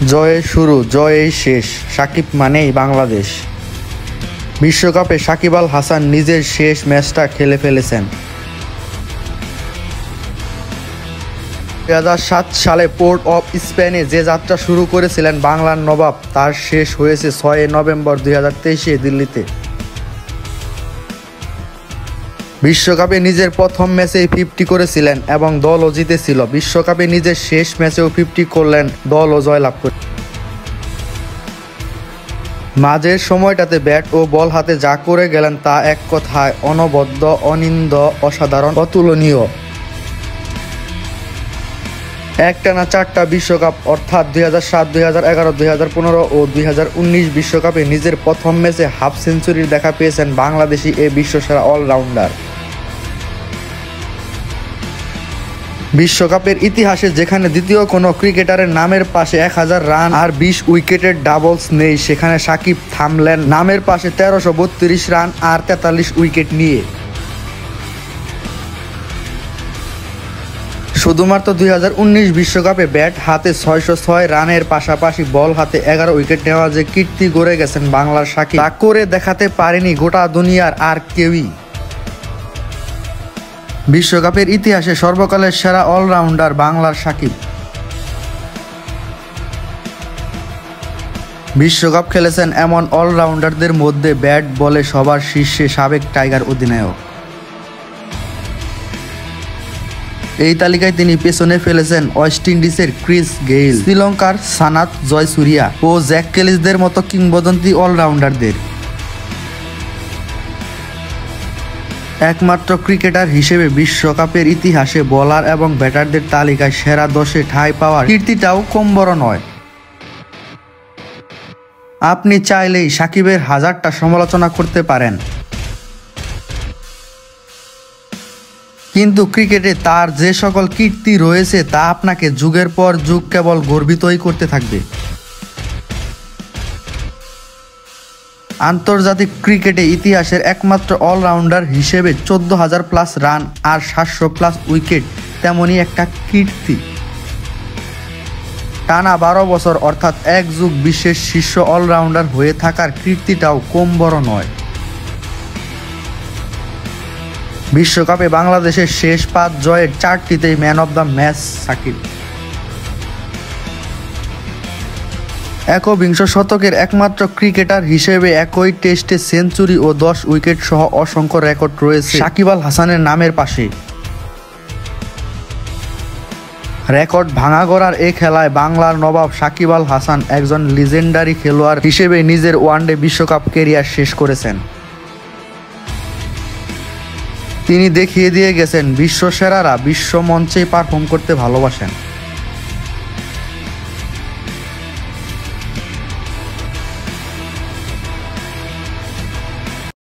জয়ের শুরু, জয়েই শেষ। সাকিব মানেই বাংলাদেশ। বিশ্বকাপে সাকিব আল হাসান নিজের শেষ ম্যাচটা খেলে ফেলেছেন। 2007 সালে পোর্ট অফ স্পেনে যে যাত্রা শুরু করেছিলেন বাংলার নবাব, তার শেষ হয়েছে 6 নভেম্বর 2023 দিল্লিতে। বিশ্বকাপে নিজের প্রথম ম্যাচেই 50 করেছিলেন এবং দলও জিতেছিল। বিশ্বকাপে নিজের শেষ ম্যাচেও 50 করলেন, দলও জয়লাভ করে। মাঝের সময়টাতে ব্যাট ও বল হাতে যা করে গেলেন তা এক কথায় অনবদ্য, অনিন্দ, অসাধারণ, অতুলনীয়। একটানা 4টা বিশ্বকাপ অর্থাৎ 2007, 2011, 2015 ও 2019 বিশ্বকাপে নিজের প্রথম ম্যাচে হাফ সেঞ্চুরির দেখা পেয়েছেন বাংলাদেশি এই বিশ্বসেরা অলরাউন্ডার। বিশ্বকাপের ইতিহাসে যেখানে দ্বিতীয় কোনো ক্রিকেটারের নামের পাশে 1000 রান আর 20 উইকেটের ডাবলস নেই, সেখানে সাকিব থামলেন নামের পাশে 1332 রান আর 43 উইকেট নিয়ে। শুধুমাত্র 2019 বিশ্বকাপে ব্যাট হাতে 606 রানের পাশাপাশি বল হাতে 11 উইকেট নেওয়া যে কীর্তি গড়ে গেছেন বাংলার সাকিব, তা করে দেখাতে পারেনি গোটা দুনিয়ার আর কেউই। বিশ্বকাপের ইতিহাসে সর্বকালের সেরা অলরাউন্ডার বাংলার সাকিব। বিশ্বকাপ খেলেছেন এমন অলরাউন্ডারদের মধ্যে ব্যাট বলে সবার শীর্ষে সাবেক টাইগার অধিনায়ক। এই তালিকায় তিনি পেছনে ফেলেছেন ওয়েস্ট ইন্ডিজের ক্রিস গেইল, শ্রীলঙ্কার সানাত জয়সূরিয়া ও জ্যাক ক্যালিসদের মতো কিংবদন্তি অলরাউন্ডারদের। একমাত্র ক্রিকেটার হিসেবে বিশ্বকাপের ইতিহাসে বোলার এবং ব্যাটারদের তালিকায় সেরা 10-এ ঠাঁই পাওয়ার কীর্তিটাও কম বড় নয়। আপনি চাইলেই সাকিবের 1000টা সমালোচনা করতে পারেন, কিন্তু ক্রিকেটে তার যে সকল কীর্তি রয়েছে তা আপনাকে যুগের পর যুগ কেবল গর্বিতই করতে থাকবে। আন্তর্জাতিক ক্রিকেটে ইতিহাসের একমাত্র অলরাউন্ডার হিসেবে 14,000+ রান আর 700+ উইকেট তেমনই একটা কীর্তি। টানা 12 বছর অর্থাৎ এক যুগ বিশ্বের শীর্ষ অলরাউন্ডার হয়ে থাকার কীর্তিটাও কম বড় নয়। বিশ্বকাপে বাংলাদেশের শেষ 5 জয়ের 4টিতেই man of the match Shakib. একবিংশ শতকের একমাত্র ক্রিকেটার হিসেবে একই টেস্টে সেঞ্চুরি ও 10 উইকেট সহ অসংখ্য রেকর্ড রয়েছে সাকিব আল হাসানের নামের পাশে। রেকর্ড ভাঙা গড়ার এ খেলায় বাংলার নবাব সাকিব আল হাসান একজন লিজেন্ডারি খেলোয়াড় হিসেবে নিজের ওয়ানডে বিশ্বকাপ ক্যারিয়ার শেষ করেছেন। তিনি দেখিয়ে দিয়ে গেছেন বিশ্বসেরারা বিশ্ব মঞ্চে পারফর্ম করতে ভালোবাসেন।